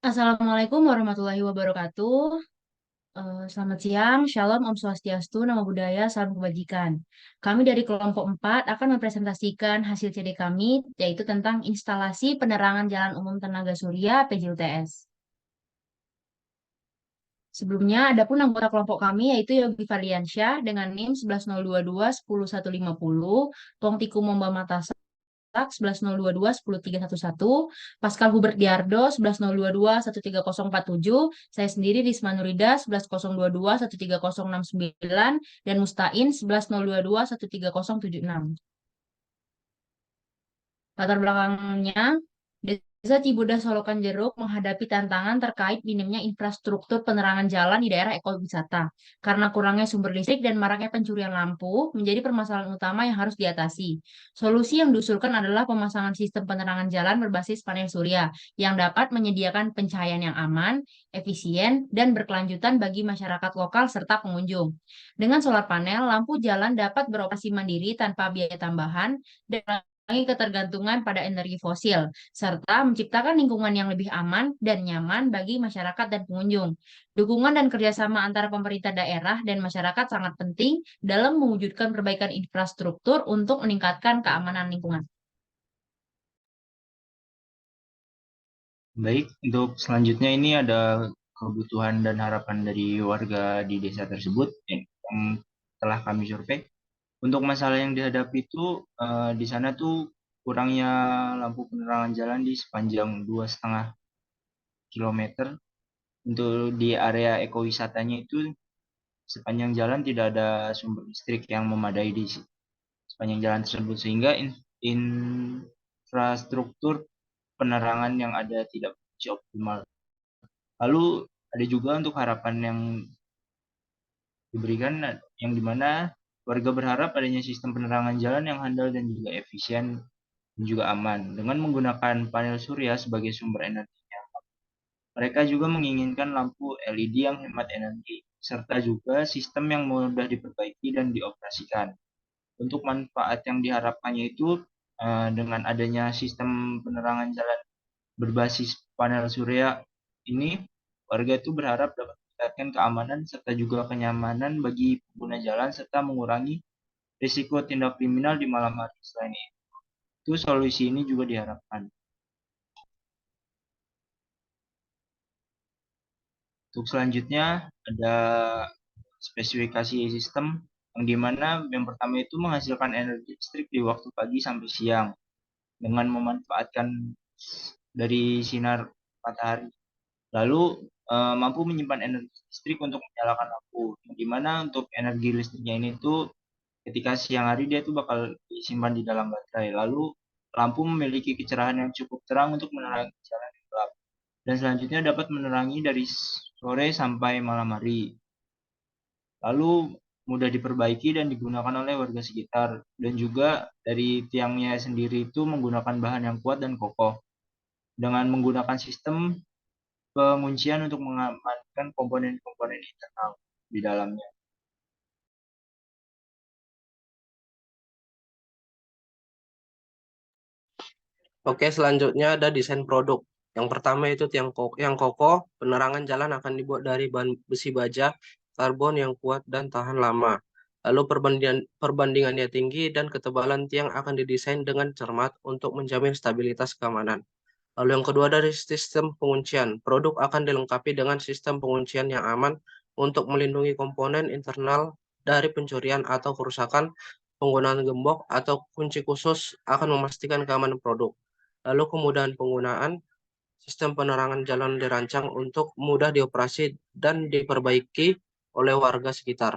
Assalamualaikum warahmatullahi wabarakatuh. Selamat siang, Shalom, Om Swastiastu, Namo Buddhaya, Salam Kebajikan. Kami dari kelompok 4 akan mempresentasikan hasil CD kami, yaitu tentang instalasi penerangan jalan umum tenaga surya PJUTS. Sebelumnya, ada pun anggota kelompok kami, yaitu Yogi Farliansyah dengan NIM 11.022.10150, Tuang Tiku Momba Matasa 11.022 10311, Pascal Hubert Diardo 11.022 13047, saya sendiri Risma Nurida 11.022 13069, dan Mustain 11.022 13076. Latar belakangnya, Desa Cibodas Solokan Jeruk menghadapi tantangan terkait minimnya infrastruktur penerangan jalan di daerah ekowisata. Karena kurangnya sumber listrik dan maraknya pencurian lampu menjadi permasalahan utama yang harus diatasi. Solusi yang diusulkan adalah pemasangan sistem penerangan jalan berbasis panel surya yang dapat menyediakan pencahayaan yang aman, efisien, dan berkelanjutan bagi masyarakat lokal serta pengunjung. Dengan solar panel, lampu jalan dapat beroperasi mandiri tanpa biaya tambahan dan mengurangi ketergantungan pada energi fosil, serta menciptakan lingkungan yang lebih aman dan nyaman bagi masyarakat dan pengunjung. Dukungan dan kerjasama antara pemerintah daerah dan masyarakat sangat penting dalam mewujudkan perbaikan infrastruktur untuk meningkatkan keamanan lingkungan. Baik, untuk selanjutnya ini ada kebutuhan dan harapan dari warga di desa tersebut yang telah kami survei. Untuk masalah yang dihadapi itu di sana tuh kurangnya lampu penerangan jalan di sepanjang 2,5 kilometer. Untuk di area ekowisatanya itu sepanjang jalan tidak ada sumber listrik yang memadai di sepanjang jalan tersebut sehingga infrastruktur penerangan yang ada tidak optimal. Lalu ada juga untuk harapan yang diberikan yang dimana warga berharap adanya sistem penerangan jalan yang handal dan juga efisien dan juga aman dengan menggunakan panel surya sebagai sumber energinya. Mereka juga menginginkan lampu LED yang hemat energi serta juga sistem yang mudah diperbaiki dan dioperasikan. Untuk manfaat yang diharapkannya itu dengan adanya sistem penerangan jalan berbasis panel surya ini, warga itu berharap dapat meningkatkan keamanan serta juga kenyamanan bagi pengguna jalan serta mengurangi risiko tindak kriminal di malam hari. Selain itu, solusi ini juga diharapkan. Untuk selanjutnya ada spesifikasi sistem yang dimana yang pertama itu menghasilkan energi listrik di waktu pagi sampai siang dengan memanfaatkan dari sinar matahari. Lalu mampu menyimpan energi listrik untuk menyalakan lampu. Di mana untuk energi listriknya ini tuh ketika siang hari dia tuh bakal disimpan di dalam baterai. Lalu lampu memiliki kecerahan yang cukup terang untuk menerangi jalan yang gelap. Dan selanjutnya dapat menerangi dari sore sampai malam hari. Lalu mudah diperbaiki dan digunakan oleh warga sekitar. Dan juga dari tiangnya sendiri itu menggunakan bahan yang kuat dan kokoh. Dengan menggunakan sistem penguncian untuk mengamankan komponen-komponen internal di dalamnya. Oke, selanjutnya ada desain produk. Yang pertama itu yang kokoh, penerangan jalan akan dibuat dari bahan besi baja, karbon yang kuat dan tahan lama. Lalu perbandingannya tinggi dan ketebalan tiang akan didesain dengan cermat untuk menjamin stabilitas keamanan. Lalu yang kedua dari sistem penguncian. Produk akan dilengkapi dengan sistem penguncian yang aman untuk melindungi komponen internal dari pencurian atau kerusakan. Penggunaan gembok atau kunci khusus akan memastikan keamanan produk. Lalu kemudahan penggunaan, sistem penerangan jalan dirancang untuk mudah dioperasi dan diperbaiki oleh warga sekitar.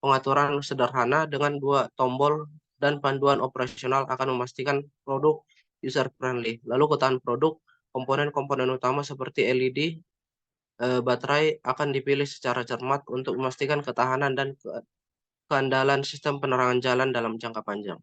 Pengaturan sederhana dengan 2 tombol dan panduan operasional akan memastikan produk user friendly. Lalu ketahanan produk, komponen-komponen utama seperti LED, baterai akan dipilih secara cermat untuk memastikan ketahanan dan keandalan sistem penerangan jalan dalam jangka panjang.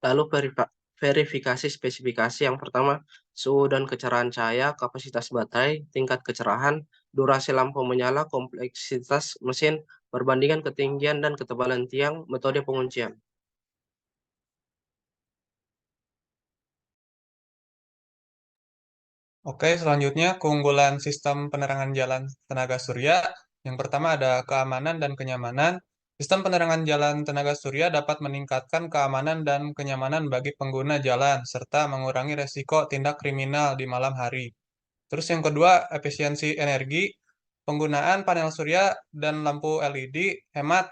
Lalu verifikasi spesifikasi yang pertama, suhu dan kecerahan cahaya, kapasitas baterai, tingkat kecerahan, durasi lampu menyala, kompleksitas mesin, perbandingan ketinggian dan ketebalan tiang, metode penguncian. Oke, selanjutnya keunggulan sistem penerangan jalan tenaga surya. Yang pertama ada keamanan dan kenyamanan. Sistem penerangan jalan tenaga surya dapat meningkatkan keamanan dan kenyamanan bagi pengguna jalan, serta mengurangi resiko tindak kriminal di malam hari. Terus yang kedua, efisiensi energi. Penggunaan panel surya dan lampu LED hemat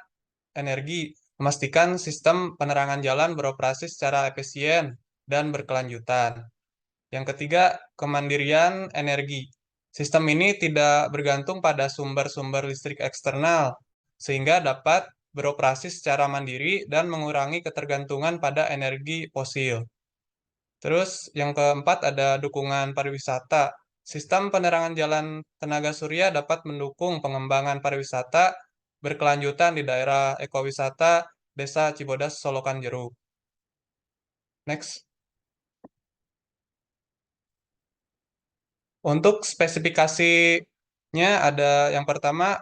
energi, memastikan sistem penerangan jalan beroperasi secara efisien dan berkelanjutan. Yang ketiga, kemandirian energi. Sistem ini tidak bergantung pada sumber-sumber listrik eksternal, sehingga dapat beroperasi secara mandiri dan mengurangi ketergantungan pada energi fosil. Terus yang keempat ada dukungan pariwisata. Sistem penerangan jalan tenaga surya dapat mendukung pengembangan pariwisata berkelanjutan di daerah ekowisata Desa Cibodas, Solokan Jeruk. Next. Untuk spesifikasinya ada yang pertama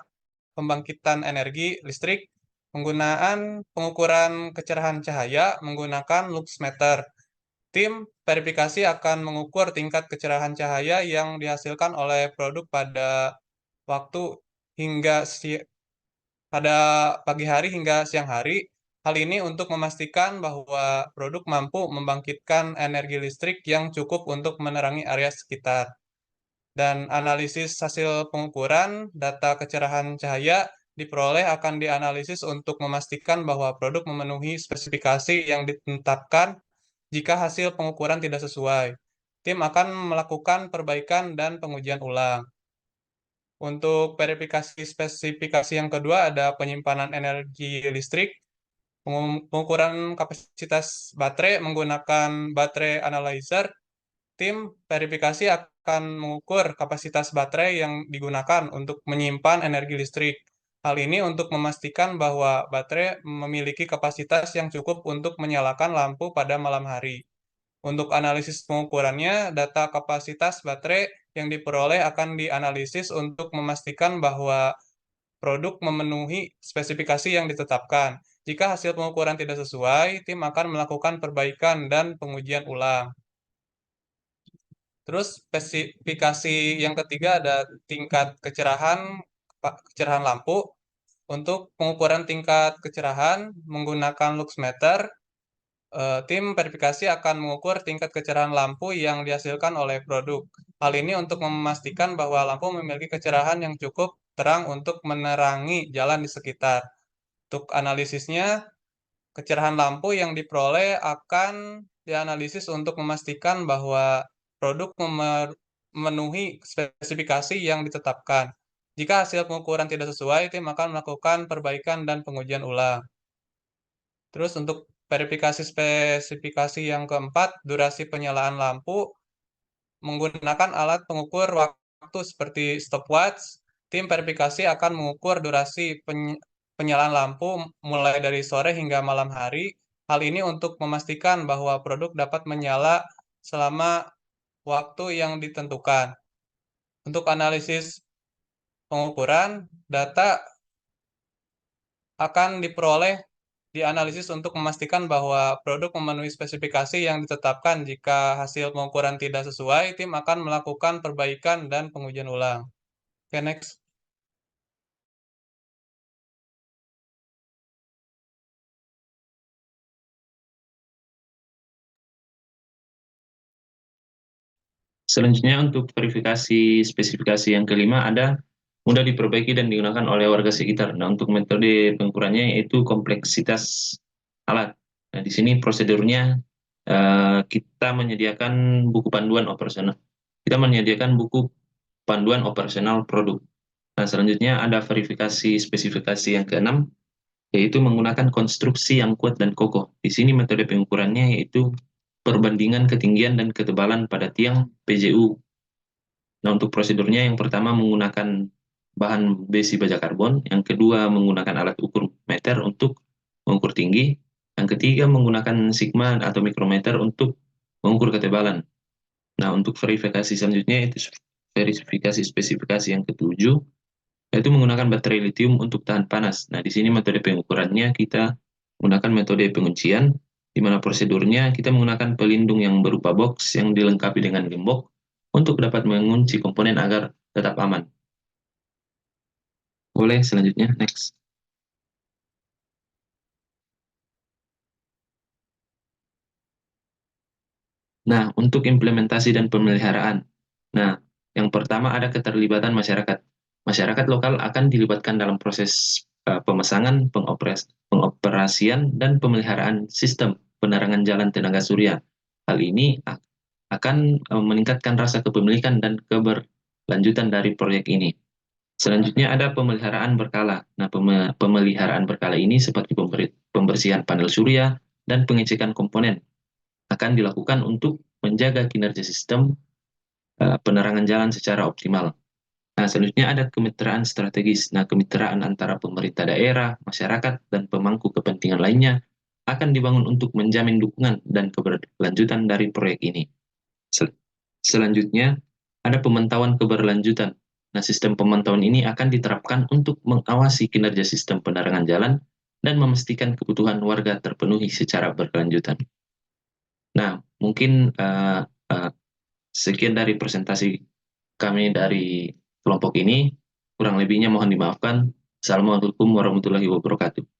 pembangkitan energi listrik, penggunaan pengukuran kecerahan cahaya menggunakan luxmeter. Tim verifikasi akan mengukur tingkat kecerahan cahaya yang dihasilkan oleh produk pada waktu hingga pada pagi hari hingga siang hari. Hal ini untuk memastikan bahwa produk mampu membangkitkan energi listrik yang cukup untuk menerangi area sekitar. Dan analisis hasil pengukuran data kecerahan cahaya diperoleh akan dianalisis untuk memastikan bahwa produk memenuhi spesifikasi yang ditetapkan. Jika hasil pengukuran tidak sesuai, tim akan melakukan perbaikan dan pengujian ulang. Untuk verifikasi spesifikasi yang kedua ada penyimpanan energi listrik, pengukuran kapasitas baterai menggunakan baterai analyzer. Tim verifikasi akan mengukur kapasitas baterai yang digunakan untuk menyimpan energi listrik. Hal ini untuk memastikan bahwa baterai memiliki kapasitas yang cukup untuk menyalakan lampu pada malam hari. Untuk analisis pengukurannya, data kapasitas baterai yang diperoleh akan dianalisis untuk memastikan bahwa produk memenuhi spesifikasi yang ditetapkan. Jika hasil pengukuran tidak sesuai, tim akan melakukan perbaikan dan pengujian ulang. Terus spesifikasi yang ketiga ada tingkat kecerahan lampu. Untuk pengukuran tingkat kecerahan menggunakan luxmeter, tim verifikasi akan mengukur tingkat kecerahan lampu yang dihasilkan oleh produk. Hal ini untuk memastikan bahwa lampu memiliki kecerahan yang cukup terang untuk menerangi jalan di sekitar. Untuk analisisnya, kecerahan lampu yang diperoleh akan dianalisis untuk memastikan bahwa produk memenuhi spesifikasi yang ditetapkan. Jika hasil pengukuran tidak sesuai, tim akan melakukan perbaikan dan pengujian ulang. Terus untuk verifikasi spesifikasi yang keempat, durasi penyalaan lampu menggunakan alat pengukur waktu seperti stopwatch. Tim verifikasi akan mengukur durasi penyalaan lampu mulai dari sore hingga malam hari. Hal ini untuk memastikan bahwa produk dapat menyala selama waktu yang ditentukan. Untuk analisis pengukuran, data akan dianalisis untuk memastikan bahwa produk memenuhi spesifikasi yang ditetapkan. Jika hasil pengukuran tidak sesuai, tim akan melakukan perbaikan dan pengujian ulang. Oke, next. Selanjutnya untuk verifikasi spesifikasi yang kelima ada mudah diperbaiki dan digunakan oleh warga sekitar. Nah, untuk metode pengukurannya yaitu kompleksitas alat. Nah, di sini prosedurnya kita menyediakan buku panduan operasional. Kita menyediakan buku panduan operasional produk. Nah, selanjutnya ada verifikasi spesifikasi yang keenam, yaitu menggunakan konstruksi yang kuat dan kokoh. Di sini metode pengukurannya yaitu perbandingan ketinggian dan ketebalan pada tiang PJU. Nah, untuk prosedurnya yang pertama menggunakan bahan besi baja karbon, yang kedua menggunakan alat ukur meter untuk mengukur tinggi, yang ketiga menggunakan sigma atau mikrometer untuk mengukur ketebalan. Nah, untuk verifikasi selanjutnya itu verifikasi spesifikasi yang ketujuh, yaitu menggunakan baterai lithium untuk tahan panas. Nah, di sini metode pengukurannya kita menggunakan metode penguncian, di mana prosedurnya kita menggunakan pelindung yang berupa box yang dilengkapi dengan gembok. untuk dapat mengunci komponen agar tetap aman. Boleh selanjutnya, next. Nah, untuk implementasi dan pemeliharaan. Nah, yang pertama ada keterlibatan masyarakat. Masyarakat lokal akan dilibatkan dalam proses pemesangan, pengoperasian, dan pemeliharaan sistem penerangan jalan tenaga surya. Hal ini akan meningkatkan rasa kepemilikan dan keberlanjutan dari proyek ini. Selanjutnya ada pemeliharaan berkala. Nah, pemeliharaan berkala ini seperti pembersihan panel surya dan pengecekan komponen akan dilakukan untuk menjaga kinerja sistem penerangan jalan secara optimal. Nah, selanjutnya ada kemitraan strategis. Nah, kemitraan antara pemerintah daerah, masyarakat, dan pemangku kepentingan lainnya akan dibangun untuk menjamin dukungan dan keberlanjutan dari proyek ini. Selanjutnya, ada pemantauan keberlanjutan. Nah, sistem pemantauan ini akan diterapkan untuk mengawasi kinerja sistem penerangan jalan dan memastikan kebutuhan warga terpenuhi secara berkelanjutan. Nah, mungkin sekian dari presentasi kami dari kelompok ini. Kurang lebihnya mohon dimaafkan. Assalamualaikum warahmatullahi wabarakatuh.